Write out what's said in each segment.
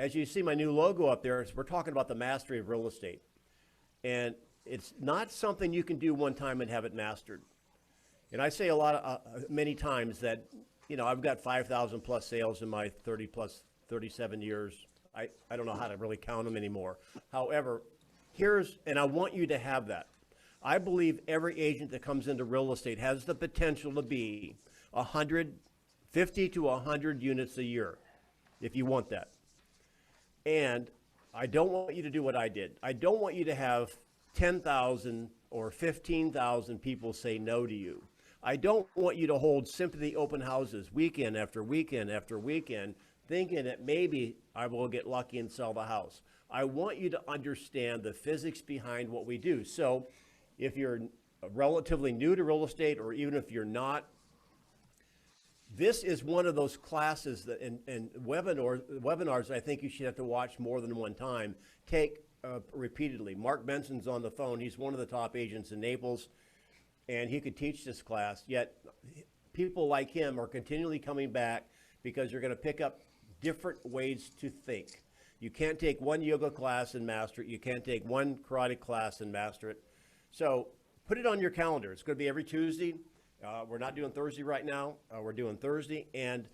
as you see my new logo up there, we're talking about the mastery of real estate. And it's not something you can do one time and have it mastered. And I say a lot of, many times that, you know, I've got 5,000 plus sales in my 37 years. I don't know how to really count them anymore. However, and I want you to have that. I believe every agent that comes into real estate has the potential to be 50 to 100 units a year, if you want that. And I don't want you to do what I did. I don't want you to have 10,000 or 15,000 people say no to you. I don't want you to hold sympathy open houses weekend after weekend after weekend, thinking that maybe I will get lucky and sell the house. I want you to understand the physics behind what we do. So if you're relatively new to real estate, or even if you're not, this is one of those classes that and webinars I think you should have to watch more than one time, take repeatedly. Mark Benson's on the phone. He's one of the top agents in Naples, and he could teach this class, yet people like him are continually coming back because you're going to pick up different ways to think. You can't take one yoga class and master it. You can't take one karate class and master it. So put it on your calendar. It's going to be every Tuesday. We're not doing Thursday right now. We're doing Thursday. And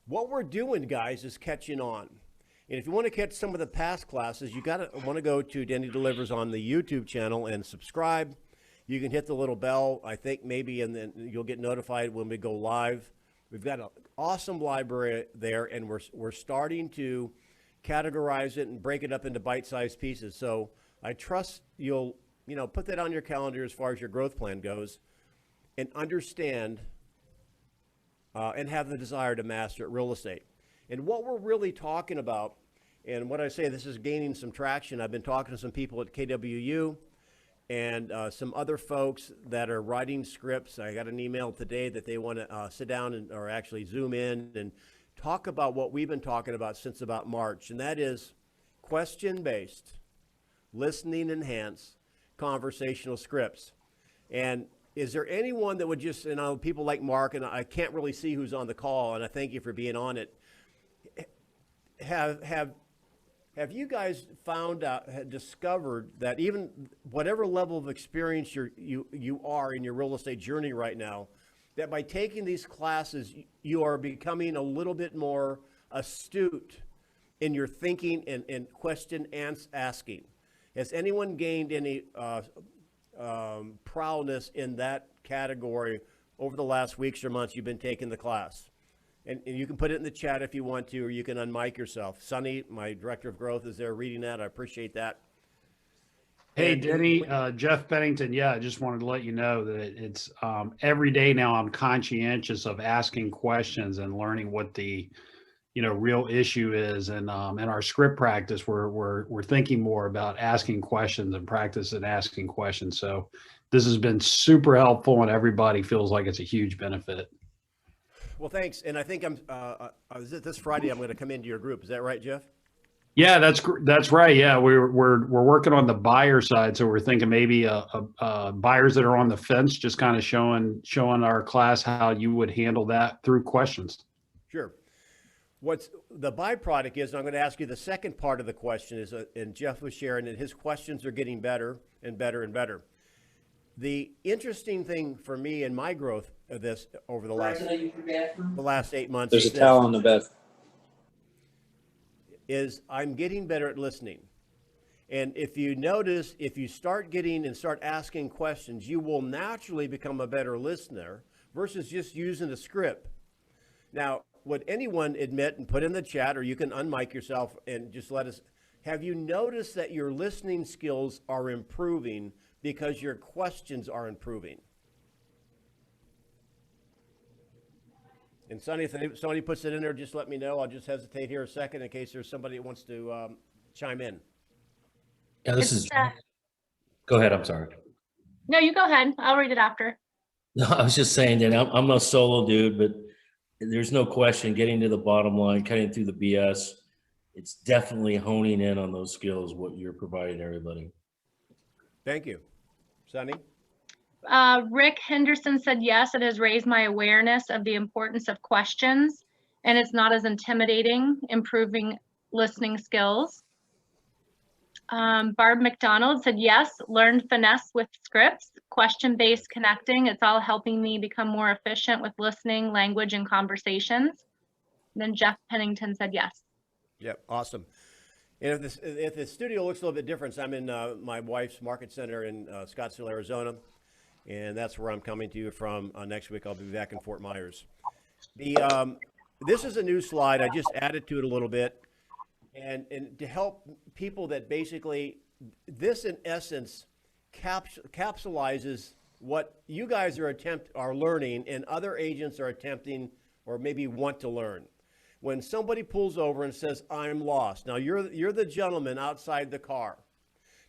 what we're doing, guys, is catching on. And if you want to catch some of the past classes, you want to go to Denny Delivers on the YouTube channel and subscribe. You can hit the little bell, I think maybe, and then you'll get notified when we go live. We've got an awesome library there, and we're starting to categorize it and break it up into bite-sized pieces. So I trust you'll, put that on your calendar as far as your growth plan goes, and understand and have the desire to master real estate. And what we're really talking about, and what I say, this is gaining some traction. I've been talking to some people at KWU and some other folks that are writing scripts. I got an email today that they want to sit down or actually Zoom in and talk about what we've been talking about since about March, and that is question-based, listening enhanced, conversational scripts. And is there anyone that would just, people like Mark, and I can't really see who's on the call, and I thank you for being on it. Have you guys discovered that even whatever level of experience you are in your real estate journey right now, that by taking these classes, you are becoming a little bit more astute in your thinking and question asking? Has anyone gained any prowess in that category over the last weeks or months you've been taking the class? And you can put it in the chat if you want to, or you can unmic yourself. Sonny, my director of growth, is there reading that. I appreciate that. Hey, Denny, Jeff Bennington. Yeah, I just wanted to let you know that it's every day now I'm conscientious of asking questions and learning what the real issue is. And in our script practice, we're thinking more about asking questions and practice and asking questions. So this has been super helpful, and everybody feels like it's a huge benefit. Well, thanks. And I think this Friday I'm going to come into your group. Is that right, Jeff? Yeah, that's right. Yeah, we're working on the buyer side, so we're thinking maybe buyers that are on the fence, just kind of showing our class how you would handle that through questions. Sure. What's the byproduct is, and I'm going to ask you the second part of the question is, and Jeff was sharing that his questions are getting better and better and better. The interesting thing for me in my growth of this over the last 8 months. There's a towel on the bed. Is I'm getting better at listening. And if you notice, if you start asking questions, you will naturally become a better listener versus just using a script. Now, would anyone admit and put in the chat, or you can unmic yourself and just let us, have you noticed that your listening skills are improving because your questions are improving? And Sonny, if somebody puts it in there, just let me know. I'll just hesitate here a second in case there's somebody that wants to chime in. Yeah, this is. Go ahead. I'm sorry. No, you go ahead. I'll read it after. No, I was just saying that I'm a solo dude, but there's no question getting to the bottom line, cutting through the BS. It's definitely honing in on those skills, what you're providing everybody. Thank you. Sonny? Rick Henderson said, yes, it has raised my awareness of the importance of questions, and it's not as intimidating, improving listening skills. Barb McDonald said yes, learned finesse with scripts, question-based connecting. It's all helping me become more efficient with listening, language, and conversations. And then Jeff Pennington said yes. Yep, awesome. And if the studio looks a little bit different, I'm in my wife's market center in Scottsdale, Arizona, and that's where I'm coming to you from. Next week, I'll be back in Fort Myers. This is a new slide. I just added to it a little bit. And to help people that basically, this in essence capsulizes what you guys are learning and other agents are attempting or maybe want to learn. When somebody pulls over and says, I'm lost. Now you're the gentleman outside the car.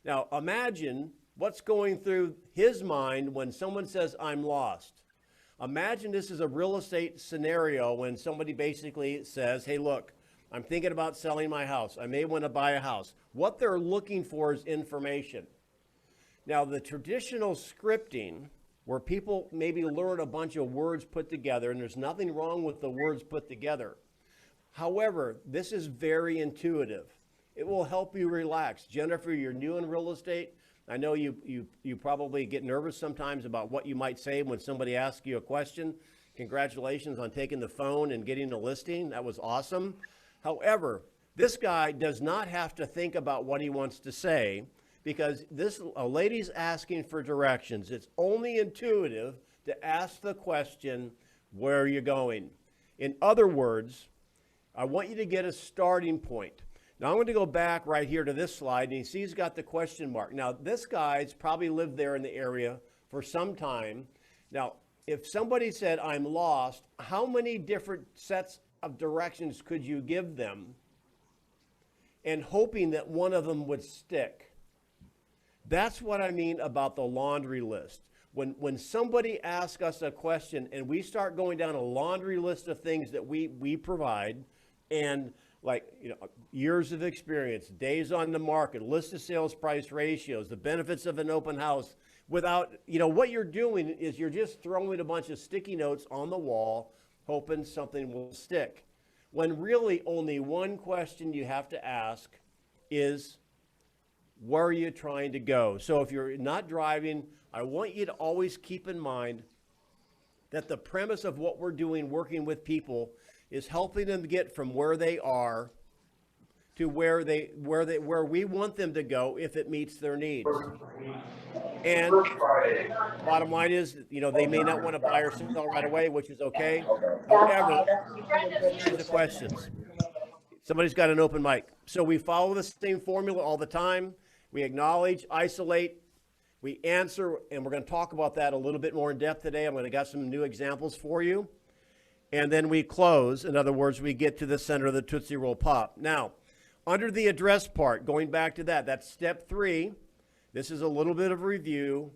Now imagine what's going through his mind when someone says, I'm lost. Imagine this is a real estate scenario when somebody basically says, hey, look, I'm thinking about selling my house. I may want to buy a house. What they're looking for is information. Now, the traditional scripting, where people maybe learn a bunch of words put together, and there's nothing wrong with the words put together. However, this is very intuitive. It will help you relax. Jennifer, you're new in real estate. I know you probably get nervous sometimes about what you might say when somebody asks you a question. Congratulations on taking the phone and getting the listing. That was awesome. However, this guy does not have to think about what he wants to say because a lady's asking for directions. It's only intuitive to ask the question, where are you going? In other words, I want you to get a starting point. Now I'm going to go back right here to this slide, and you see he's got the question mark. Now this guy's probably lived there in the area for some time. Now, if somebody said, I'm lost, how many different sets of directions could you give them and hoping that one of them would stick? That's what I mean about the laundry list. When somebody asks us a question and we start going down a laundry list of things that we provide, and like, years of experience, days on the market, list of sales price ratios, the benefits of an open house, without, what you're doing is you're just throwing a bunch of sticky notes on the wall hoping something will stick. When really only one question you have to ask is, where are you trying to go? So if you're not driving, I want you to always keep in mind that the premise of what we're doing working with people is helping them get from where they are to where we want them to go if it meets their needs. And bottom line is, they may not want to buy or sell right away, which is okay. However, here's the questions. Somebody's got an open mic. So we follow the same formula all the time. We acknowledge, isolate, we answer, and we're going to talk about that a little bit more in depth today. I'm going to got some new examples for you. And then we close. In other words, we get to the center of the Tootsie Roll Pop. Now, under the address part, going back to that's step 3. This is a little bit of a review.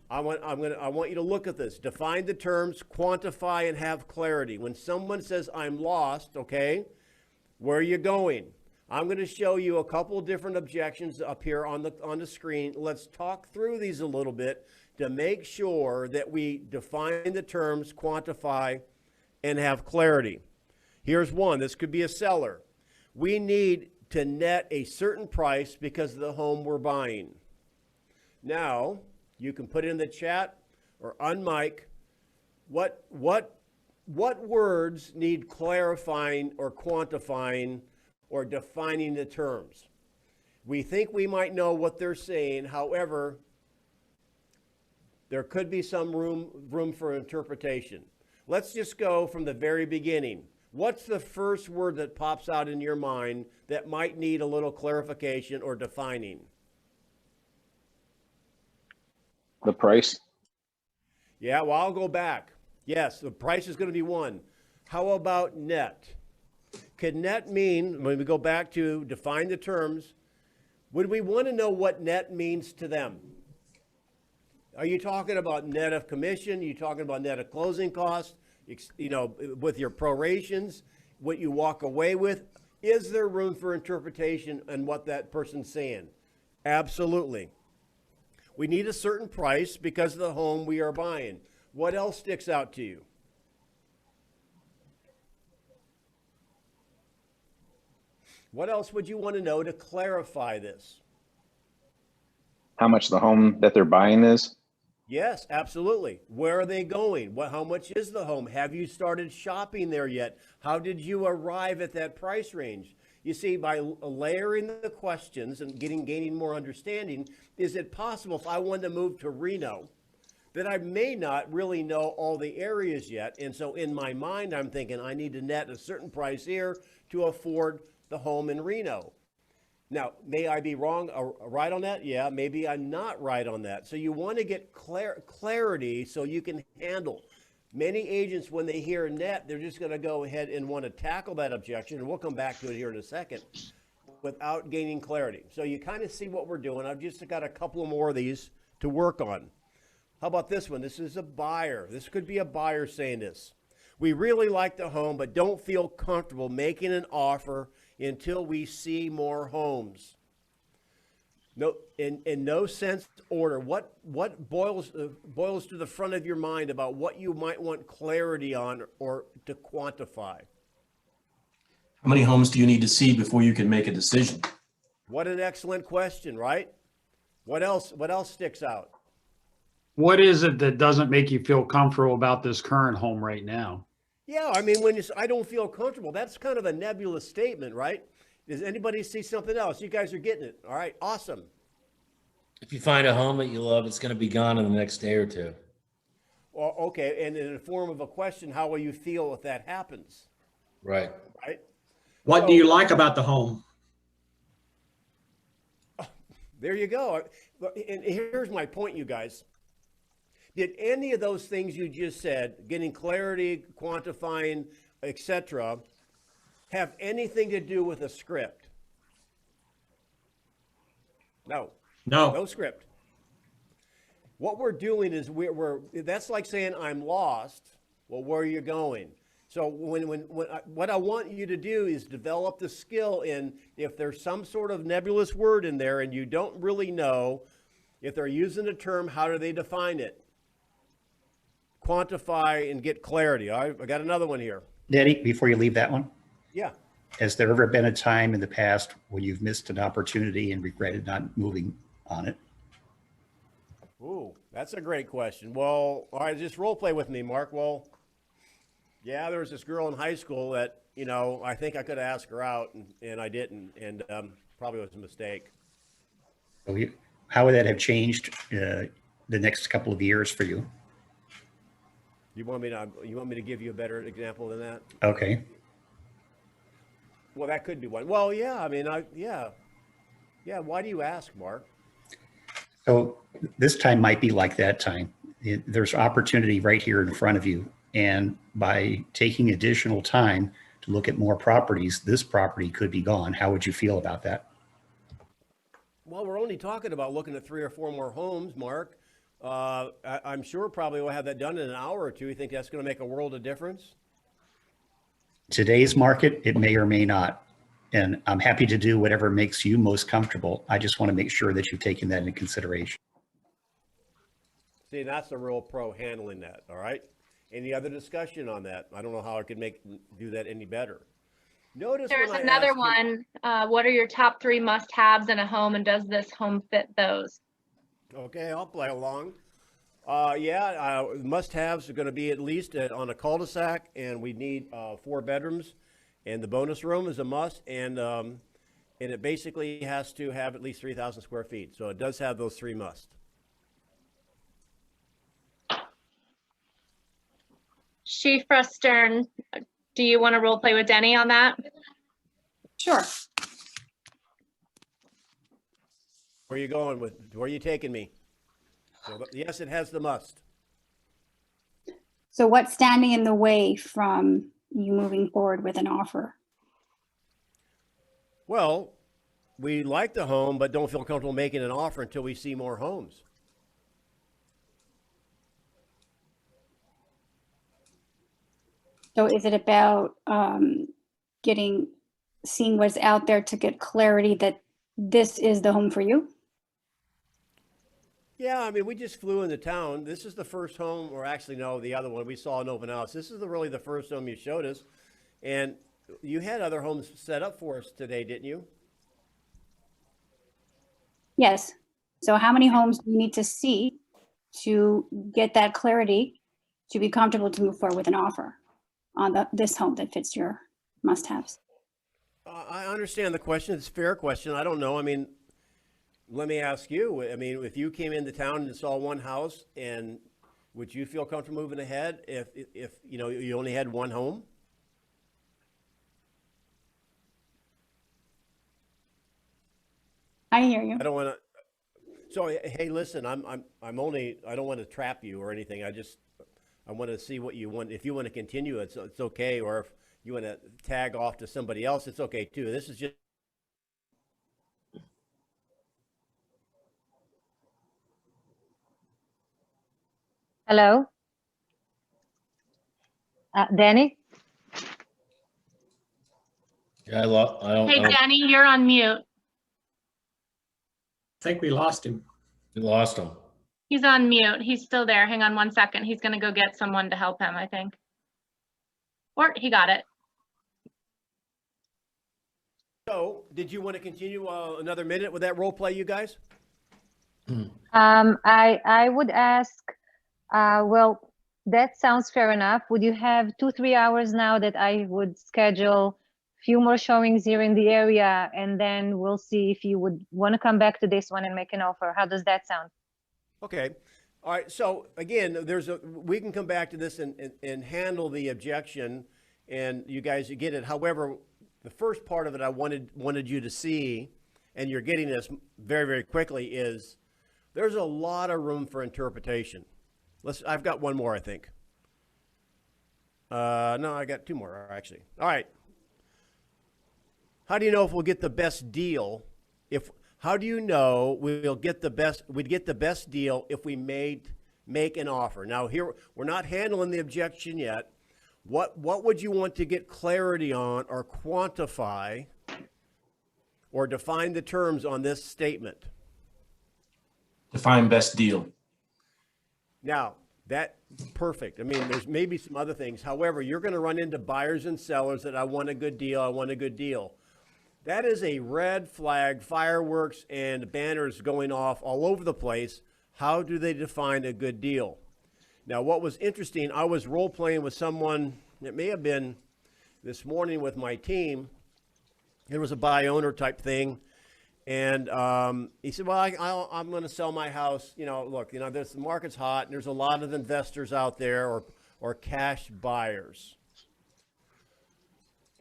I want you to look at this. Define the terms, quantify, and have clarity. When someone says, I'm lost, okay, where are you going? I'm going to show you a couple different objections up here on the screen. Let's talk through these a little bit to make sure that we define the terms, quantify, and have clarity. Here's one. This could be a seller. We need to net a certain price because of the home we're buying. Now, you can put it in the chat or on mic. What words need clarifying or quantifying or defining the terms? We think we might know what they're saying. However, there could be some room for interpretation. Let's just go from the very beginning. What's the first word that pops out in your mind that might need a little clarification or defining? The price. Yeah, well, I'll go back. Yes, the price is going to be one. How about net? Could net mean, when we go back to define the terms, would we want to know what net means to them? Are you talking about net of commission? Are you talking about net of closing costs? With your prorations, what you walk away with? Is there room for interpretation on what that person's saying? Absolutely. We need a certain price because of the home we are buying. What else sticks out to you? What else would you want to know to clarify this? How much the home that they're buying is? Yes, absolutely. Where are they going? How much is the home? Have you started shopping there yet? How did you arrive at that price range? You see, by layering the questions and gaining more understanding, is it possible if I wanted to move to Reno that I may not really know all the areas yet? And so in my mind, I'm thinking I need to net a certain price here to afford the home in Reno. Now, may I be wrong or right on that? Yeah, maybe I'm not right on that. So you want to get clarity so you can handle. Many agents, when they hear net, they're just going to go ahead and want to tackle that objection, and we'll come back to it here in a second, without gaining clarity. So you kind of see what we're doing. I've just got a couple more of these to work on. How about this one? This is a buyer. This could be a buyer saying this. We really like the home, but don't feel comfortable making an offer until we see more homes. No, in no sense order. What boils to the front of your mind about what you might want clarity on or to quantify? How many homes do you need to see before you can make a decision? What an excellent question, right? What else sticks out? What is it that doesn't make you feel comfortable about this current home right now? Yeah, I mean, when you say, I don't feel comfortable, that's kind of a nebulous statement, right? Does anybody see something else? You guys are getting it. All right, awesome. If you find a home that you love, it's going to be gone in the next day or two. Well, okay, and in the form of a question, how will you feel if that happens? Right. Right? What do you like about the home? There you go. And here's my point, you guys. Did any of those things you just said, getting clarity, quantifying, etc., have anything to do with a script? No. No. No script. What we're doing is that's like saying I'm lost. Well, where are you going? So what I want you to do is develop the skill in, if there's some sort of nebulous word in there and you don't really know, if they're using a term, how do they define it? Quantify and get clarity. All right, I got another one here. Denny, before you leave that one, Yeah. has there ever been a time in the past when you've missed an opportunity and regretted not moving on it? Ooh, that's a great question. Well, all right, just role play with me, Mark. Well, yeah, there was this girl in high school that, I think I could ask her out, and I didn't, and probably was a mistake. So how would that have changed the next couple of years for you? You want me to give you a better example than that? Okay. Well, that could be one. Well, yeah, I mean, yeah. Why do you ask, Mark? So this time might be like that time. There's opportunity right here in front of you. And by taking additional time to look at more properties, this property could be gone. How would you feel about that? Well, we're only talking about looking at 3 or 4 more homes, Mark. I'm sure probably we'll have that done in an hour or two. You think that's going to make a world of difference? Today's market, it may or may not. And I'm happy to do whatever makes you most comfortable. I just want to make sure that you've taken that into consideration. See, that's the real pro handling that, all right? Any other discussion on that? I don't know how I could do that any better. Notice There's when I another ask you- one. What are your top 3 must-haves in a home, and does this home fit those? Okay, I'll play along. Must-haves are going to be at least on a cul-de-sac, and we need 4 bedrooms, and the bonus room is a must, and it basically has to have at least 3,000 square feet. So it does have those 3 must. Shifra Stern, do you want to role play with Denny on that? Sure. Where are you going with? Where are you taking me? So, yes, it has the must. So what's standing in the way from you moving forward with an offer? Well, we like the home, but don't feel comfortable making an offer until we see more homes. So is it about seeing what's out there to get clarity that this is the home for you? Yeah, I mean, we just flew into town. This is the first home, or actually, no, the other one we saw an open house. This is really the first home you showed us. And you had other homes set up for us today, didn't you? Yes. So how many homes do you need to see to get that clarity to be comfortable to move forward with an offer on this home that fits your must-haves? I understand the question. It's a fair question. I don't know. I mean, let me ask you. I mean, if you came into town and saw one house, and would you feel comfortable moving ahead if you know you only had one home? I hear you. I don't want to. So hey, listen, I'm only. I don't want to trap you or anything. I want to see what you want. If you want to continue, it's okay. Or if you want to tag off to somebody else, it's okay too. This is just. Hello? Denny? Yeah, I don't, Hey, Denny, you're on mute. I think we lost him. we lost him. He's on mute. He's still there. Hang on one second. He's gonna go get someone to help him, I think. Or he got it. So, did you want to continue another minute with that role play, you guys? I would ask, well, that sounds fair enough. Would you have 2-3 hours now that I would schedule a few more showings here in the area, and then we'll see if you would want to come back to this one and make an offer. How does that sound? Okay. All right. So again, we can come back to this and handle the objection, and you guys get it. However, the first part of it I wanted you to see, and you're getting this very, very quickly, is there's a lot of room for interpretation. I've got one more, I think. No, I got two more, actually. All right. How do you know if we'll get the best deal? How do you know we'd get the best deal if we make an offer? Now here, we're not handling the objection yet. What would you want to get clarity on or quantify or define the terms on this statement? Define best deal. Now, perfect. I mean, there's maybe some other things. However, you're going to run into buyers and sellers that I want a good deal, I want a good deal. That is a red flag, fireworks and banners going off all over the place. How do they define a good deal? Now, what was interesting, I was role-playing with someone, it may have been this morning with my team. It was a buy-owner type thing. And he said, well, I'm going to sell my house. You know, look, you know, the market's hot, and there's a lot of investors out there or cash buyers.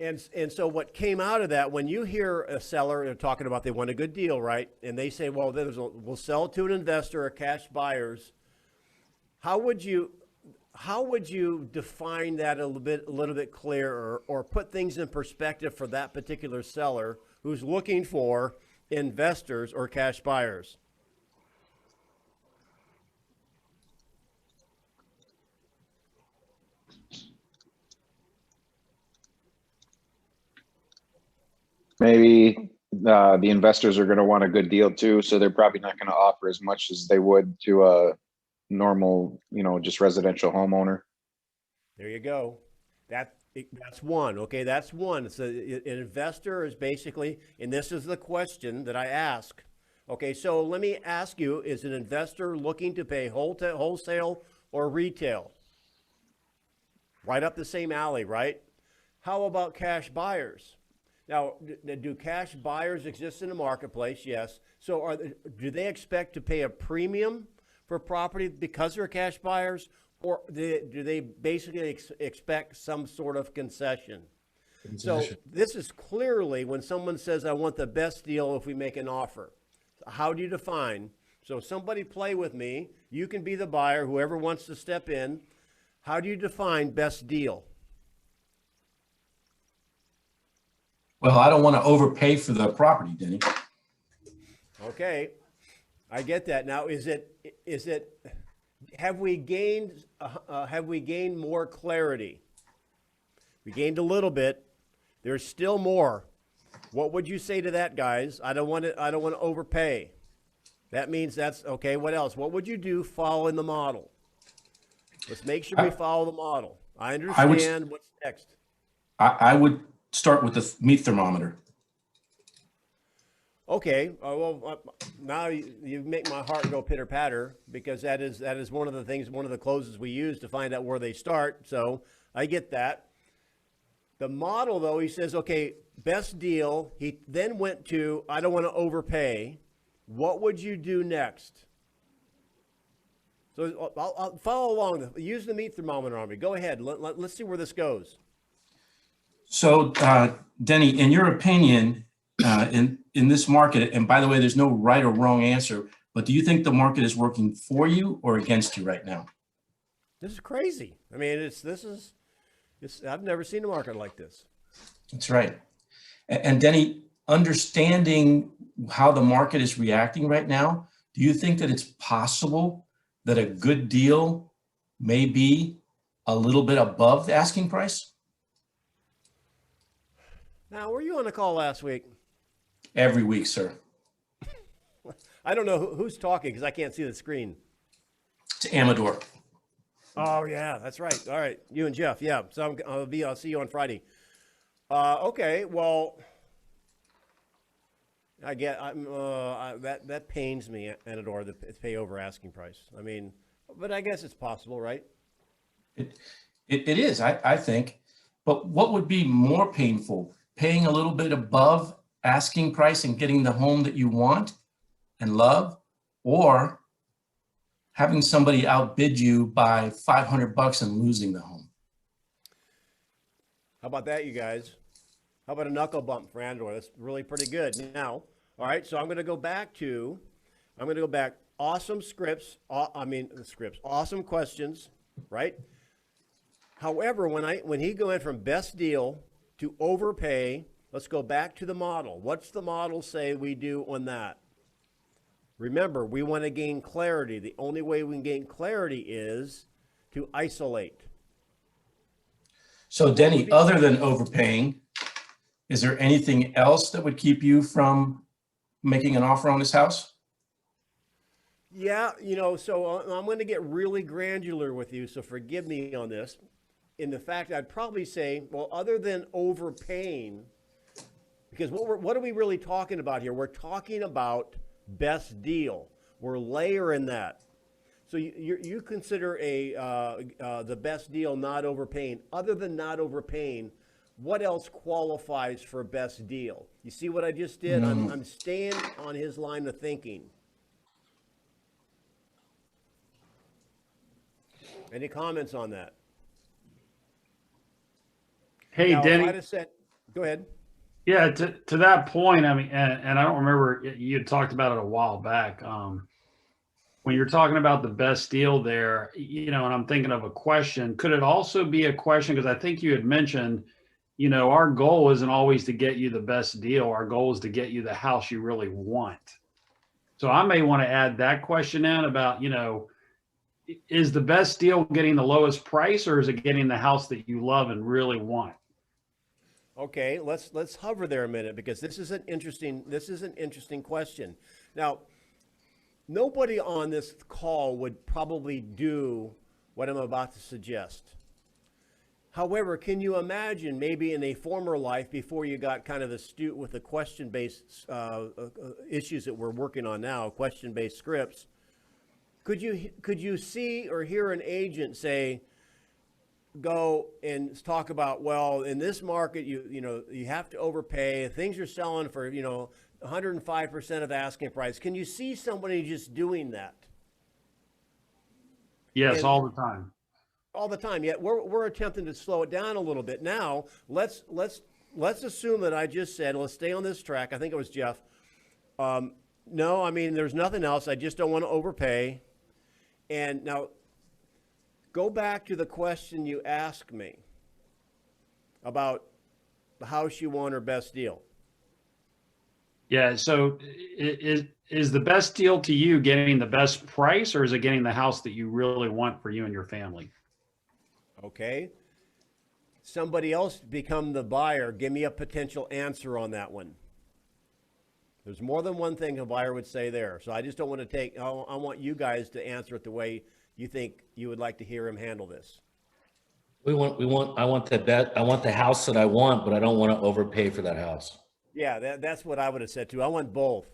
And so what came out of that, when you hear a seller talking about they want a good deal, right? And they say, well, we'll sell to an investor or cash buyers. How would you define that a little bit clearer, or put things in perspective for that particular seller who's looking for investors or cash buyers? Maybe the investors are going to want a good deal too, so they're probably not going to offer as much as they would to a normal, just residential homeowner. There you go. That's one. Okay, that's one. So an investor is basically, and this is the question that I ask. Okay, so let me ask you, is an investor looking to pay wholesale or retail? Right up the same alley, right? How about cash buyers? Now, do cash buyers exist in the marketplace? Yes. So do they expect to pay a premium for property because they're cash buyers, or do they basically expect some sort of concession? So this is clearly when someone says, I want the best deal if we make an offer. How do you define? So somebody play with me. You can be the buyer, whoever wants to step in. How do you define best deal? Well, I don't want to overpay for the property, Denny. Okay, I get that. Now, have we gained more clarity? We gained a little bit. There's still more. What would you say to that, guys? I don't want to overpay. That means that's okay. What else? What would you do following the model? Let's make sure we follow the model. I understand what's next. I would start with the meat thermometer. Okay, now you make my heart go pitter patter, because that is one of the things, one of the closes we use to find out where they start. So I get that. The model, though, he says, okay, best deal. He then went to, I don't want to overpay. What would you do next? So I'll follow along. Use the meat thermometer on me. Go ahead. Let's see where this goes. So, Denny, in your opinion, in this market, and by the way, there's no right or wrong answer, but do you think the market is working for you or against you right now? This is crazy. I mean, I've never seen a market like this. That's right. And Denny, understanding how the market is reacting right now, do you think that it's possible that a good deal may be a little bit above the asking price? Now, were you on the call last week? Every week, sir. I don't know who's talking because I can't see the screen. It's Amador. Oh yeah, that's right. All right, you and Jeff. Yeah, so I'll see you on Friday. Okay, well, I get that pains me, Anador, to pay over asking price. I mean, but I guess it's possible, right? It is, I think. But what would be more painful? Paying a little bit above asking price and getting the home that you want and love, or having somebody outbid you by $500 and losing the home? How about that, you guys? How about a knuckle bump for Andor? That's really pretty good. Now, all right, so I'm going to go back. Awesome scripts. Awesome questions, right? However, when he went from best deal to overpay, let's go back to the model. What's the model say we do on that? Remember, we want to gain clarity. The only way we can gain clarity is to isolate. So Denny, other than overpaying, is there anything else that would keep you from making an offer on this house? Yeah, so I'm going to get really granular with you, so forgive me on this. In the fact, I'd probably say, well, other than overpaying, because what are we really talking about here? We're talking about best deal. We're layering that. So you consider the best deal not overpaying. Other than not overpaying, what else qualifies for best deal? You see what I just did? I'm staying on his line of thinking. Any comments on that? Hey, Now, Denny. Go ahead. Yeah, to that point, I mean, and I don't remember, you had talked about it a while back. When you're talking about the best deal there, and I'm thinking of a question, could it also be a question? Because I think you had mentioned, our goal isn't always to get you the best deal. Our goal is to get you the house you really want. So I may want to add that question in about, is the best deal getting the lowest price, or is it getting the house that you love and really want? Okay, let's hover there a minute, because this is an interesting question. Now, nobody on this call would probably do what I'm about to suggest. However, can you imagine maybe in a former life, before you got kind of astute with the question-based issues that we're working on now, question-based scripts, could you see or hear an agent go and talk about, well, in this market, you have to overpay. Things are selling for 105% of asking price. Can you see somebody just doing that? Yes, all the time. All the time. Yet we're attempting to slow it down a little bit. Now let's assume that I just said, let's stay on this track. I think it was Jeff. No, I mean, there's nothing else. I just don't want to overpay. And now go back to the question you asked me about the house you want or best deal. Yeah. So is the best deal to you getting the best price, or is it getting the house that you really want for you and your family? Okay. Somebody else become the buyer. Give me a potential answer on that one. There's more than one thing a buyer would say there. So I just don't want to I want you guys to answer it the way you think you would like to hear him handle this. I want the house that I want, but I don't want to overpay for that house. Yeah, that's what I would have said too. I want both.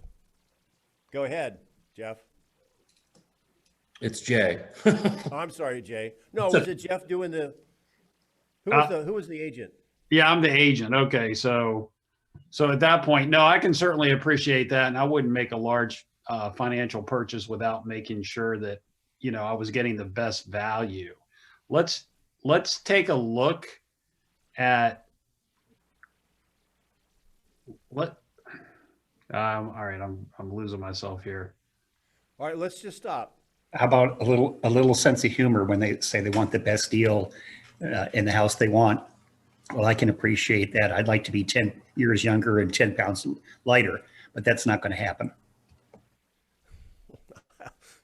Go ahead, Jeff. It's Jay. Oh, I'm sorry, Jay. No, was it Jeff doing the, who was the agent? Yeah, I'm the agent. Okay, so at that point, no, I can certainly appreciate that, and I wouldn't make a large financial purchase without making sure that I was getting the best value. Let's take a look at what. All right, I'm losing myself here. All right, let's just stop. How about a little sense of humor when they say they want the best deal in the house they want? Well, I can appreciate that. I'd like to be 10 years younger and 10 pounds lighter, but that's not going to happen.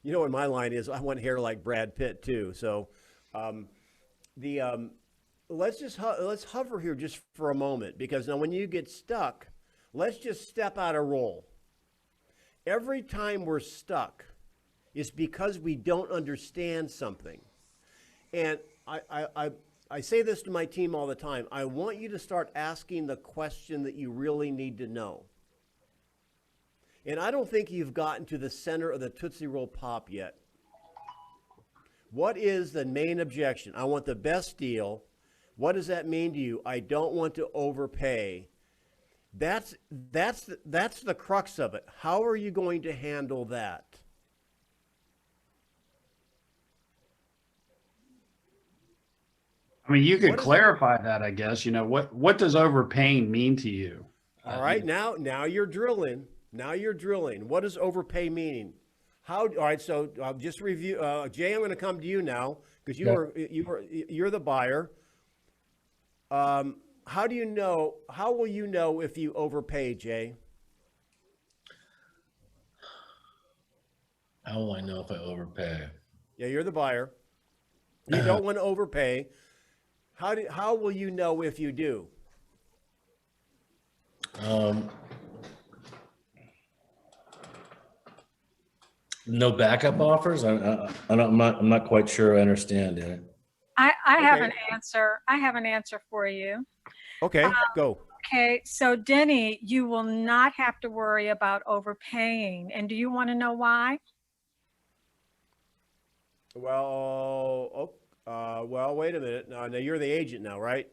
You know what my line is? I want hair like Brad Pitt too. So, let's hover here just for a moment, because now when you get stuck, let's just step out of role. Every time we're stuck is because we don't understand something. And I say this to my team all the time. I want you to start asking the question that you really need to know. And I don't think you've gotten to the center of the Tootsie Roll Pop yet. What is the main objection? I want the best deal. What does that mean to you? I don't want to overpay. That's the crux of it. How are you going to handle that? I mean, you could clarify that, I guess. What does overpaying mean to you? All right, now you're drilling. Now you're drilling. What does overpay mean? All right, so just review. Jay, I'm going to come to you now because you're the buyer. How do you know? How will you know if you overpay, Jay? How will I know if I overpay? Yeah, you're the buyer. You don't want to overpay. How will you know if you do? No backup offers? I'm not quite sure I understand it. I have Okay. an answer. I have an answer for you. Okay, go. Okay, so Denny, you will not have to worry about overpaying. And do you want to know why? Well, wait a minute. Now you're the agent now, right?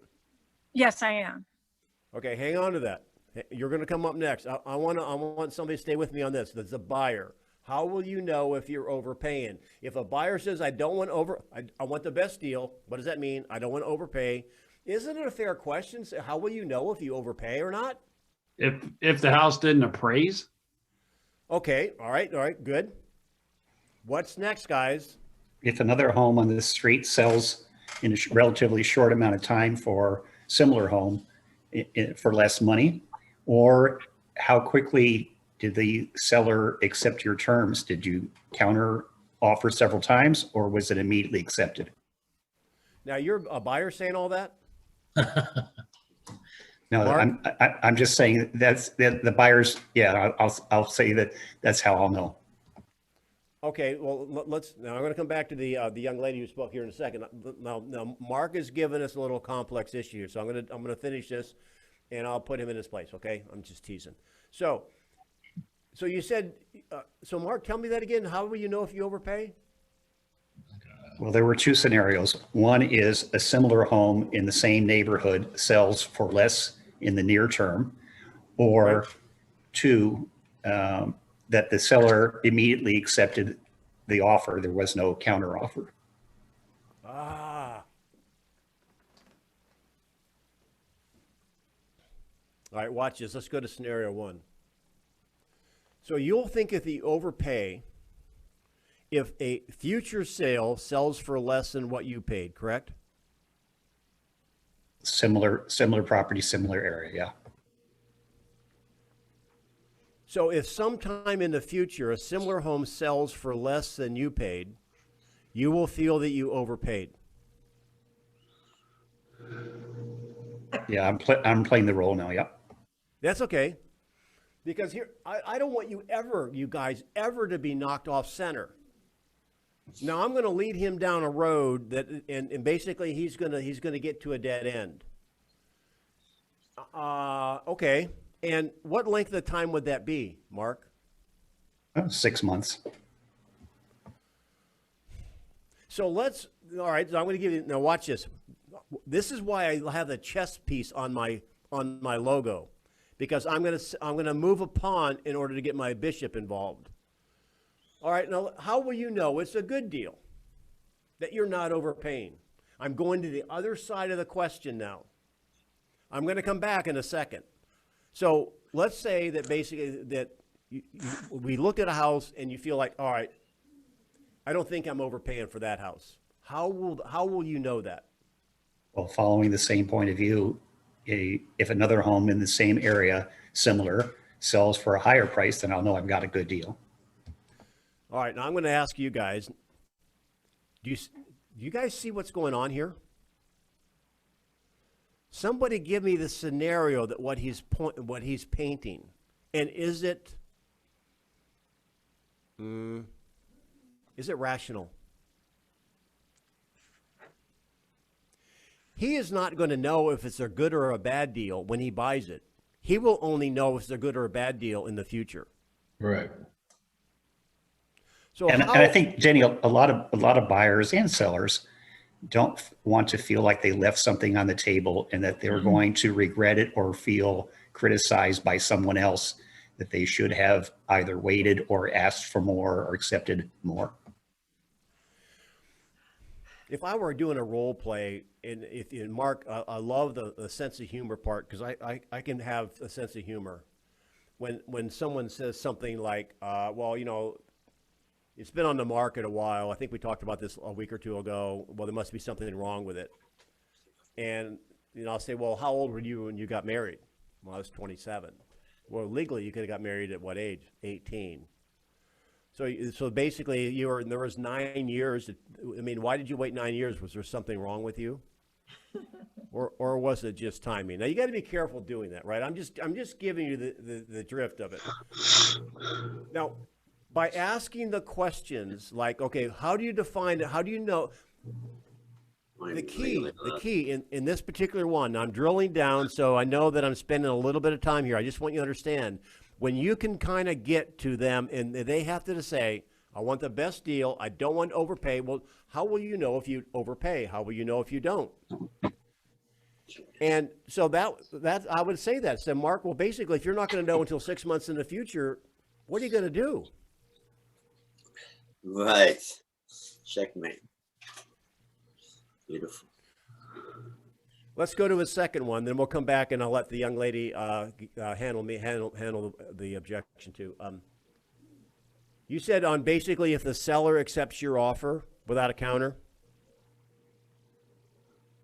Yes, I am. Okay, hang on to that. You're going to come up next. I want somebody to stay with me on this. That's a buyer. How will you know if you're overpaying? If a buyer says, I want the best deal, what does that mean? I don't want to overpay. Isn't it a fair question? So how will you know if you overpay or not? If the house didn't appraise? Okay, all right, good. What's next, guys? If another home on this street sells in a relatively short amount of time for similar home for less money, or how quickly did the seller accept your terms? Did you counter offer several times, or was it immediately accepted? Now you're a buyer saying all that? No, Mark? I'm just saying that's the buyers. Yeah, I'll say that's how I'll know. Okay, well, now I'm going to come back to the young lady who spoke here in a second. Now Mark has given us a little complex issue here, so I'm going to finish this, and I'll put him in his place. Okay, I'm just teasing. So you said, so Mark, tell me that again. How will you know if you overpay? Well, there were two scenarios. One is a similar home in the same neighborhood sells for less in the near term, or Right. two, that the seller immediately accepted the offer. There was no counter offer. Ah. All right, watch this. Let's go to scenario one. So you'll think if you overpay, if a future sale sells for less than what you paid, correct? Similar property, similar area. Yeah. So if sometime in the future a similar home sells for less than you paid, you will feel that you overpaid. Yeah, I'm playing the role now. Yeah. That's okay. Because here, I don't want you guys ever to be knocked off center. Now I'm going to lead him down a road that, and basically he's going to get to a dead end. Okay. And what length of time would that be, Mark? 6 months. So all right, so I'm going to give you, now watch this. This is why I have the chess piece on my logo, because I'm going to move a pawn in order to get my bishop involved. All right, now how will you know it's a good deal, that you're not overpaying? I'm going to the other side of the question now. I'm going to come back in a second. So let's say that basically that we look at a house and you feel like, all right, I don't think I'm overpaying for that house. How will you know that? Well, following the same point of view, if another home in the same area, similar, sells for a higher price, then I'll know I've got a good deal. All right, now I'm going to ask you guys, do you guys see what's going on here? Somebody give me the scenario that what he's painting, and is it rational? He is not going to know if it's a good or a bad deal when he buys it. He will only know if it's a good or a bad deal in the future. Right. So And I think, Jenny, a lot of buyers and sellers don't want to feel like they left something on the table and that they're going to regret it or feel criticized by someone else, that they should have either waited or asked for more or accepted more. If I were doing a role play, and Mark, I love the sense of humor part, because I can have a sense of humor when someone says something like, well, you know, it's been on the market a while. I think we talked about this a week or two ago. Well, there must be something wrong with it. And, you know, I'll say, well, how old were you when you got married? Well, I was 27. Well, legally, you could have got married at what age? 18. So basically, there was 9 years. I mean, why did you wait 9 years? Was there something wrong with you? Or was it just timing? Now, you got to be careful doing that, right? I'm just giving you the drift of it. Now, by asking the questions like, okay, how do you define it? How do you know? The key in this particular one, I'm drilling down, so I know that I'm spending a little bit of time here. I just want you to understand, when you can kind of get to them and they have to say, I want the best deal, I don't want to overpay. Well, how will you know if you overpay? How will you know if you don't? And so that I would say that. So Mark, well, basically, if you're not going to know until 6 months in the future, what are you going to do? Right. Checkmate. Beautiful. Let's go to a second one, then we'll come back and I'll let the young lady handle the objection too. You said on basically if the seller accepts your offer without a counter?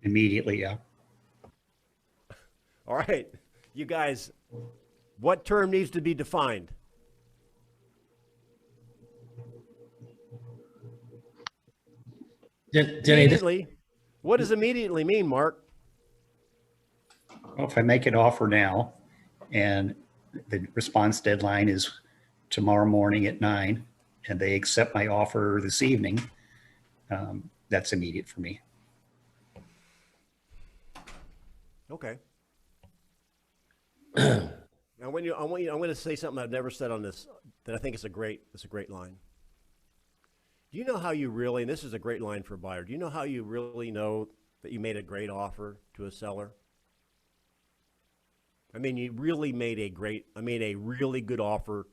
Immediately, yeah. All right, you guys, what term needs to be defined? Denny, Immediately. What does immediately mean, Mark? Well, if I make an offer now and the response deadline is tomorrow morning at 9 and they accept my offer this evening, that's immediate for me. Okay. Now, I'm going to say something I've never said on this that I think is a great line. Do you know how you really, and this is a great line for a buyer, do you know how you really know that you made a great offer to a seller? I mean, you really made a really good offer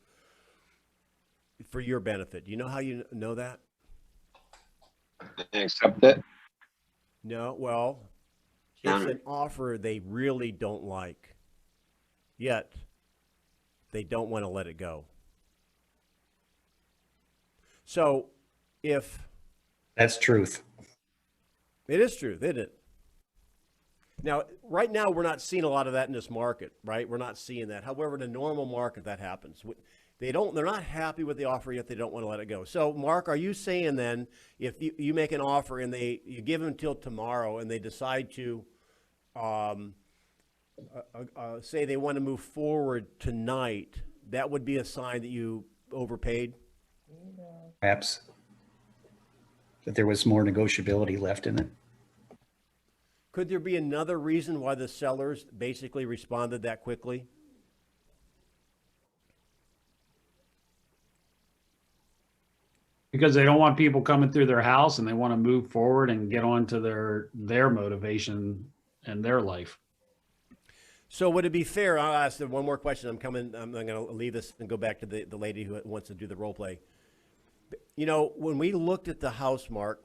for your benefit. Do you know how you know that? They accept it. No, well, it's an offer they really don't like, yet they don't want to let it go. So if... That's truth. It is truth, isn't it? Now, right now, we're not seeing a lot of that in this market, right? We're not seeing that. However, in a normal market, that happens. They're not happy with the offer, yet they don't want to let it go. So, Mark, are you saying then, if you make an offer and you give them until tomorrow and they decide to say they want to move forward tonight, that would be a sign that you overpaid? Perhaps. that there was more negotiability left in it. Could there be another reason why the sellers basically responded that quickly? Because they don't want people coming through their house and they want to move forward and get on to their motivation and their life. So would it be fair, I'll ask one more question. I'm going to leave this and go back to the lady who wants to do the role play. You know, when we looked at the house, Mark,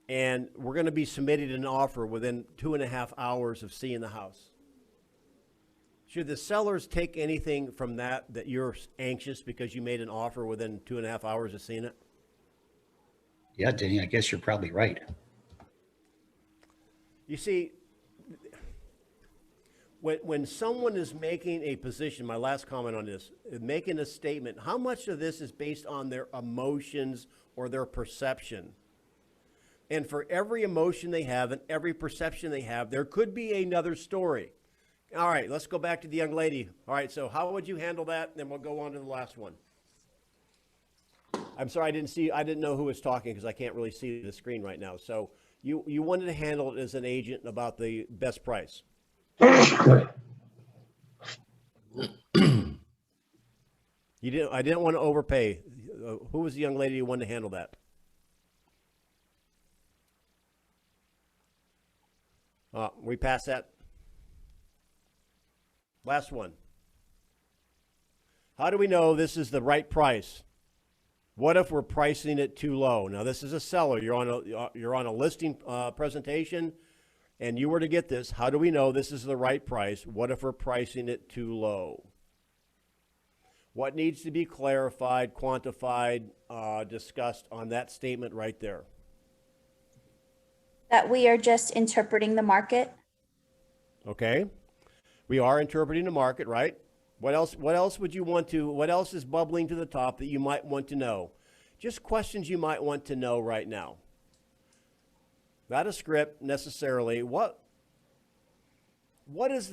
and we're going to be submitted an offer within 2.5 hours of seeing the house, should the sellers take anything from that you're anxious because you made an offer within 2.5 hours of seeing it? Yeah, Denny, I guess you're probably right. You see, when someone is making a position, my last comment on this, making a statement, how much of this is based on their emotions or their perception? And for every emotion they have and every perception they have, there could be another story. All right, let's go back to the young lady. All right, so how would you handle that? Then we'll go on to the last one. I'm sorry, I didn't know who was talking because I can't really see the screen right now. So you wanted to handle it as an agent about the best price. I didn't want to overpay. Who was the young lady who wanted to handle that? We passed that. Last one. How do we know this is the right price? What if we're pricing it too low? Now, this is a seller. You're on a listing presentation, and you were to get this. How do we know this is the right price? What if we're pricing it too low? What needs to be clarified, quantified, discussed on that statement right there? That we are just interpreting the market. Okay. We are interpreting the market, right? What else would you want to, what else is bubbling to the top that you might want to know? Just questions you might want to know right now. Not a script necessarily. What is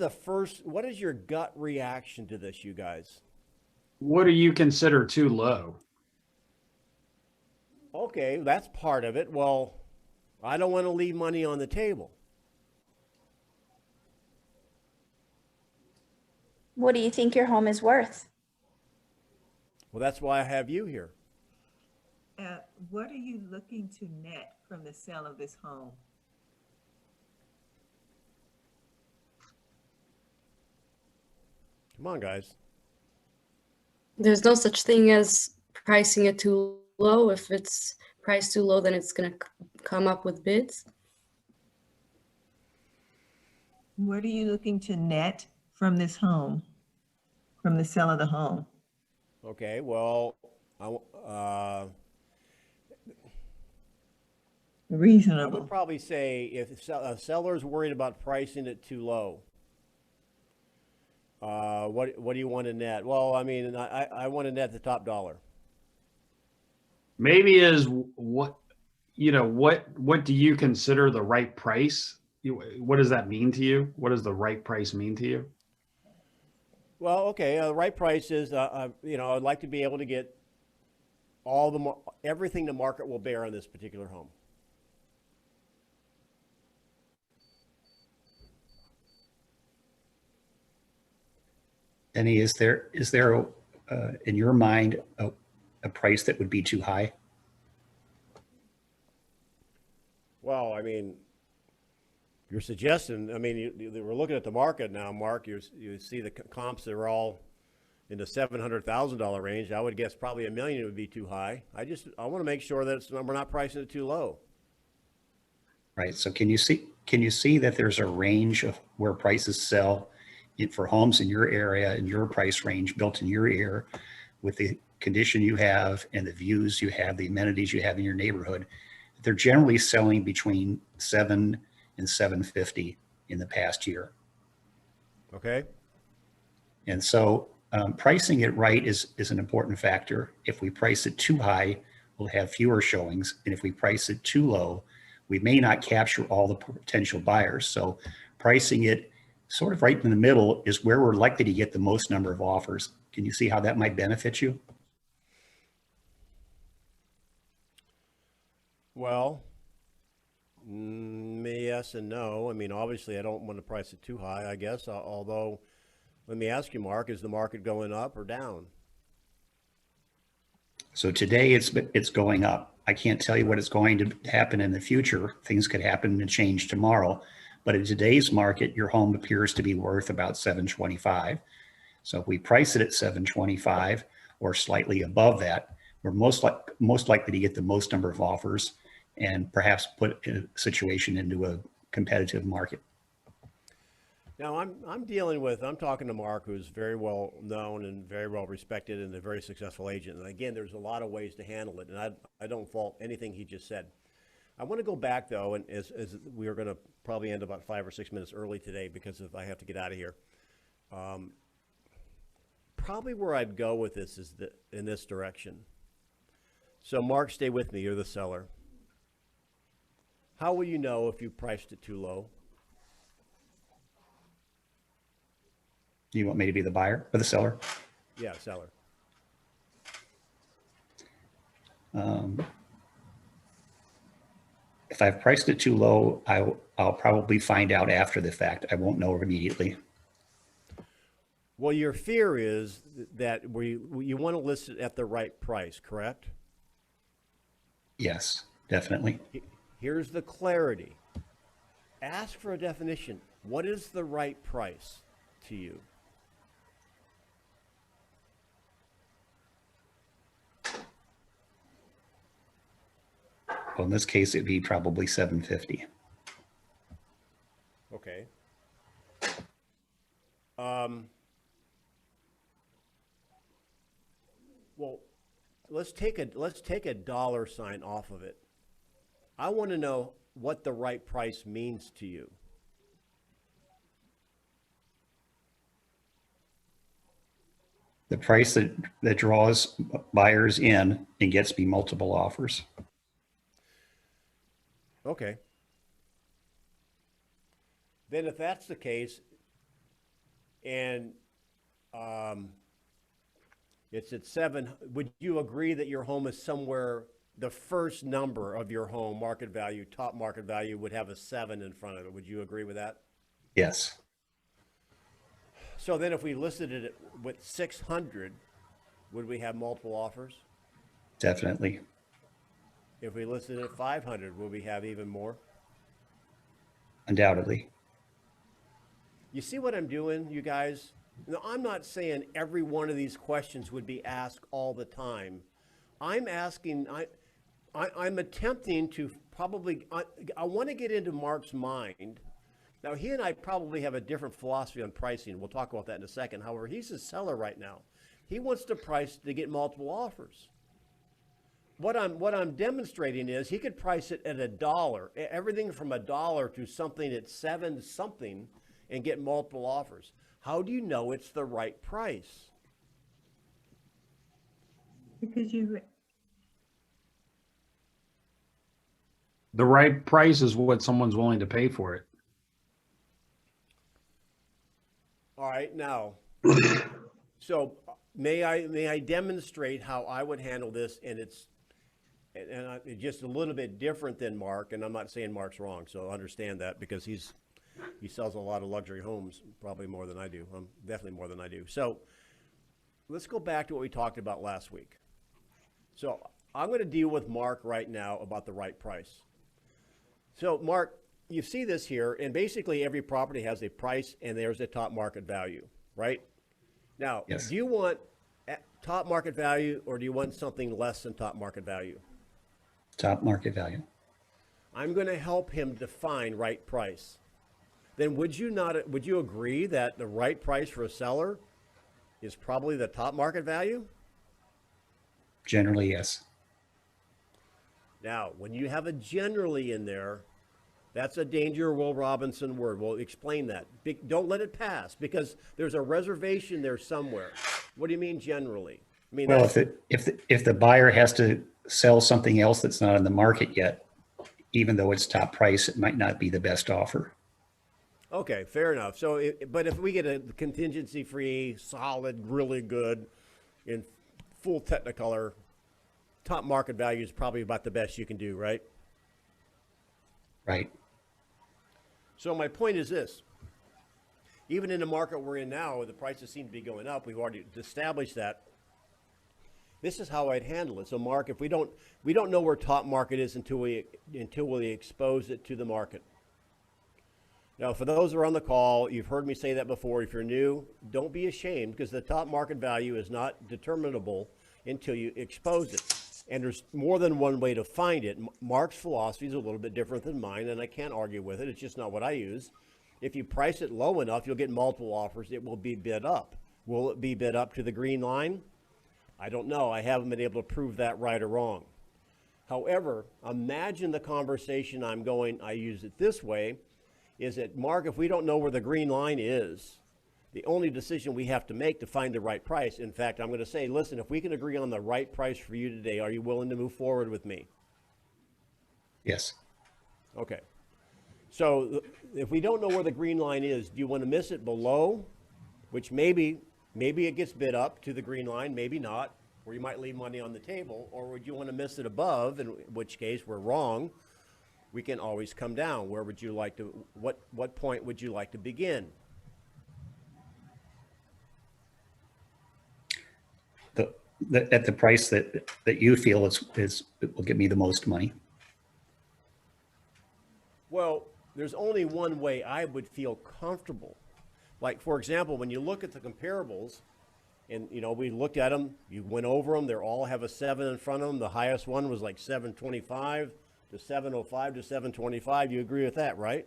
your gut reaction to this, you guys? What do you consider too low? Okay, that's part of it. Well, I don't want to leave money on the table. What do you think your home is worth? Well, that's why I have you here. What are you looking to net from the sale of this home? Come on, guys. There's no such thing as pricing it too low. If it's priced too low, then it's going to come up with bids. What are you looking to net from this home, from the sale of the home? Okay, well, Reasonable. I would probably say if a seller's worried about pricing it too low, what do you want to net? Well, I mean, I want to net the top dollar. Maybe is what do you consider the right price? What does that mean to you? What does the right price mean to you? Well, okay, the right price is, I'd like to be able to get everything the market will bear on this particular home. Denny, is there in your mind a price that would be too high? Well, I mean, you're suggesting, I mean, we're looking at the market now, Mark. You see the comps that are all in the $700,000 range. I would guess probably $1 million would be too high. I want to make sure that we're not pricing it too low. Right. So can you see that there's a range of where prices sell for homes in your area, in your price range, built in your area, with the condition you have and the views you have, the amenities you have in your neighborhood? They're generally selling between $700,000 and $750,000 in the past year. Okay. And so pricing it right is an important factor. If we price it too high, we'll have fewer showings. And if we price it too low, we may not capture all the potential buyers. So pricing it sort of right in the middle is where we're likely to get the most number of offers. Can you see how that might benefit you? Well, yes and no. I mean, obviously, I don't want to price it too high, I guess. Although, let me ask you, Mark, is the market going up or down? So today it's going up. I can't tell you what is going to happen in the future. Things could happen and change tomorrow. But in today's market, your home appears to be worth about 725. So if we price it at 725 or slightly above that, we're most likely to get the most number of offers and perhaps put a situation into a competitive market. Now, I'm talking to Mark, who's very well known and very well respected and a very successful agent. And again, there's a lot of ways to handle it, and I don't fault anything he just said. I want to go back, though, and as we are going to probably end about 5 or 6 minutes early today because I have to get out of here. Probably where I'd go with this is in this direction. So, Mark, stay with me. You're the seller. How will you know if you priced it too low? Do you want me to be the buyer or the seller? Yeah, seller. If I've priced it too low, I'll probably find out after the fact. I won't know immediately. Well, your fear is that you want to list it at the right price, correct? Yes, definitely. Here's the clarity. Ask for a definition. What is the right price to you? Well, in this case, it'd be probably 750. Okay. Well, let's take a dollar sign off of it. I want to know what the right price means to you. The price that draws buyers in and gets me multiple offers. Okay. Then if that's the case, and it's at 7, would you agree that your home is somewhere, the first number of your home market value, top market value, would have a 7 in front of it? Would you agree with that? Yes. So then if we listed it with 600, would we have multiple offers? Definitely. If we listed it at 500, would we have even more? Undoubtedly. You see what I'm doing, you guys? Now, I'm not saying every one of these questions would be asked all the time. I'm asking, I'm attempting to probably, I want to get into Mark's mind. Now, he and I probably have a different philosophy on pricing. We'll talk about that in a second. However, he's a seller right now. He wants to price to get multiple offers. What I'm demonstrating is he could price it at $1, everything from $1 to something at 7 something, and get multiple offers. How do you know it's the right price? Because The right price is what someone's willing to pay for it. All right, now, so may I demonstrate how I would handle this, and it's just a little bit different than Mark, and I'm not saying Mark's wrong, so understand that, because he sells a lot of luxury homes, probably more than I do, definitely more than I do. So let's go back to what we talked about last week. So I'm going to deal with Mark right now about the right price. So Mark, you see this here, and basically every property has a price and there's a top market value, right? Now, yes. Do you want top market value or do you want something less than top market value? Top market value. I'm going to help him define right price. Then would you agree that the right price for a seller is probably the top market value? Generally, yes. Now, when you have a generally in there, that's a danger Will Robinson word. We'll explain that. Don't let it pass, because there's a reservation there somewhere. What do you mean generally? I mean, well, if the buyer has to sell something else that's not in the market yet, even though it's top price, it might not be the best offer. okay, fair enough. So, but if we get a contingency-free, solid, really good, in full Technicolor, top market value is probably about the best you can do, right? Right. So my point is this. Even in the market we're in now, the prices seem to be going up. We've already established that. This is how I'd handle it. So Mark, if we don't know where top market is until we expose it to the market. Now, for those who are on the call, you've heard me say that before. If you're new, don't be ashamed, because the top market value is not determinable until you expose it. And there's more than one way to find it. Mark's philosophy is a little bit different than mine, and I can't argue with it. It's just not what I use. If you price it low enough, you'll get multiple offers. It will be bid up. Will it be bid up to the green line? I don't know. I haven't been able to prove that right or wrong. However, imagine the conversation I use it this way, is that, Mark, if we don't know where the green line is, the only decision we have to make to find the right price, in fact, I'm going to say, listen, if we can agree on the right price for you today, are you willing to move forward with me? Yes. Okay. So if we don't know where the green line is, do you want to miss it below, which maybe it gets bid up to the green line, maybe not, or you might leave money on the table, or would you want to miss it above, in which case we're wrong? We can always come down. Where would you like to, what point would you like to begin? At the price that you feel it will give me the most money. Well, there's only one way I would feel comfortable. Like, for example, when you look at the comparables, and we looked at them, you went over them, they all have a 7 in front of them. The highest one was like 725 to 705 to 725. You agree with that, right?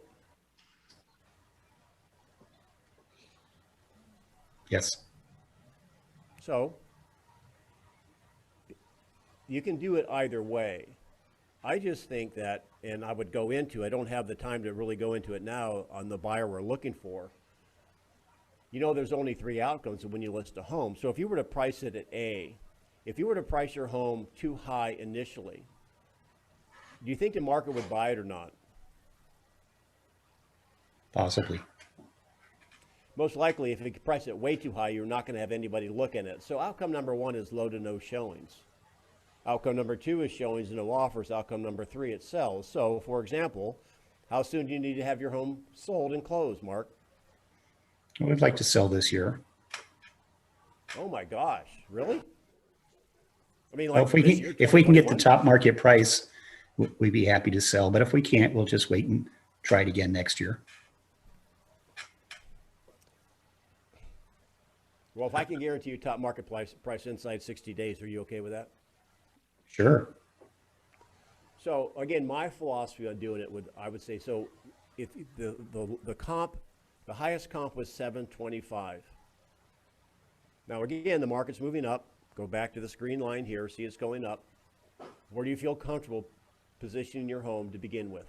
Yes. So you can do it either way. I just think that, and I would go into, I don't have the time to really go into it now on the buyer we're looking for. There's only 3 outcomes when you list a home. So if you were to price it at A, if you were to price your home too high initially, do you think the market would buy it or not? Possibly. Most likely, if you price it way too high, you're not going to have anybody looking at it. So outcome number 1 is low to no showings. Outcome number 2 is showings and no offers. Outcome number 3, it sells. So, for example, how soon do you need to have your home sold and closed, Mark? We'd like to sell this year. Oh my gosh, really? I mean, Well, like if we can get the top market price, we'd be happy to sell. But if we can't, we'll just wait and try it again next year. Well, if I can guarantee you top market price inside 60 days, are you okay with that? Sure. So again, my philosophy on doing it I would say, so if the comp, the highest comp was 725. Now again, the market's moving up. Go back to this green line here, see it's going up. Where do you feel comfortable positioning your home to begin with?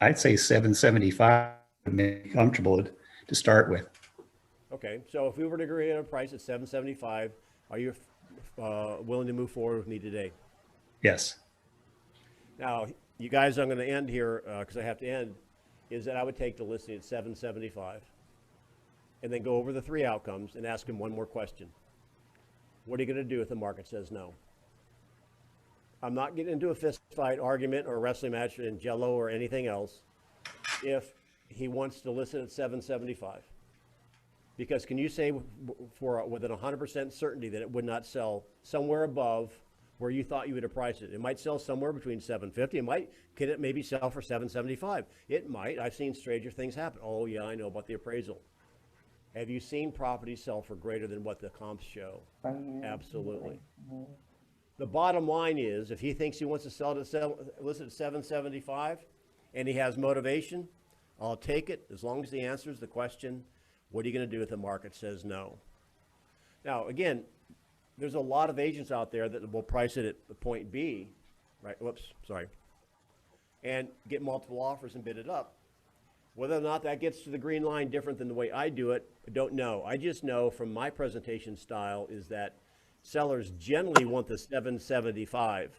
I'd say 775 would make me comfortable to start with. Okay, so if we were to agree on a price at 775, are you willing to move forward with me today? Yes. Now, you guys, I'm going to end here because I have to end, is that I would take the listing at 775 and then go over the 3 outcomes and ask him one more question. What are you going to do if the market says no? I'm not getting into a fist fight, argument, or wrestling match in Jello or anything else if he wants to list it at 775. Because can you say within 100% certainty that it would not sell somewhere above where you thought you would have priced it? It might sell somewhere between 750. Could it maybe sell for 775? It might. I've seen stranger things happen. Oh yeah, I know about the appraisal. Have you seen properties sell for greater than what the comps show? Absolutely. The bottom line is, if he thinks he wants to sell it list it at 775 and he has motivation, I'll take it as long as he answers the question, what are you going to do if the market says no? Now, again, there's a lot of agents out there that will price it at point B, right? Whoops, sorry. And get multiple offers and bid it up. Whether or not that gets to the green line different than the way I do it, I don't know. I just know from my presentation style is that sellers generally want the 775.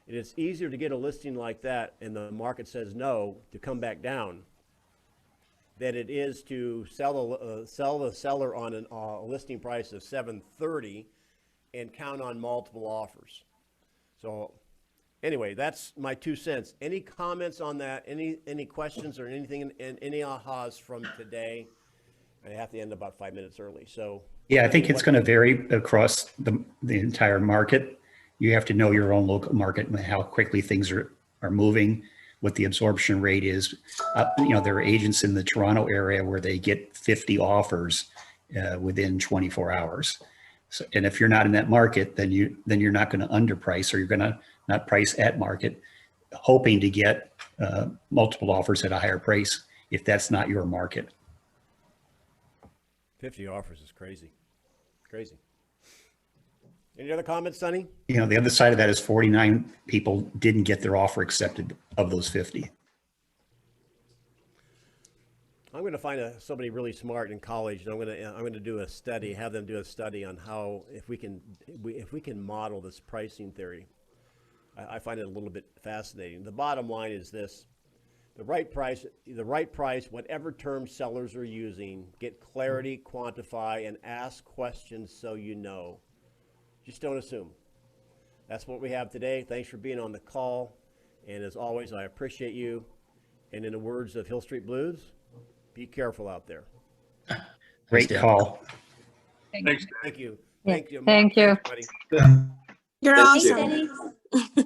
And it's easier to get a listing like that and the market says no to come back down than it is to sell the seller on a listing price of 730 and count on multiple offers. So anyway, that's my 2 cents. Any comments on that? Any questions or anything, and any ahas from today? I have to end about 5 minutes early, so. Yeah, I think it's going to vary across the entire market. You have to know your own local market and how quickly things are moving, what the absorption rate is. You know, there are agents in the Toronto area where they get 50 offers within 24 hours. So, and if you're not in that market, then you're not going to underprice, or you're going to not price at market, hoping to get multiple offers at a higher price if that's not your market. 50 offers is crazy. Crazy. Any other comments, Sonny? You know, the other side of that is 49 people didn't get their offer accepted of those 50. I'm going to find somebody really smart in college, and I'm going to do a study, have them do a study on how, if we can model this pricing theory. I find it a little bit fascinating. The bottom line is this: the right price, whatever term sellers are using, get clarity, quantify, and ask questions so you know. Just don't assume. That's what we have today. Thanks for being on the call. And as always, I appreciate you. And in the words of Hill Street Blues, be careful out there. Great call. Thank you. Yeah, Thank you. thank you. Thanks, buddy. You're Thank awesome. you.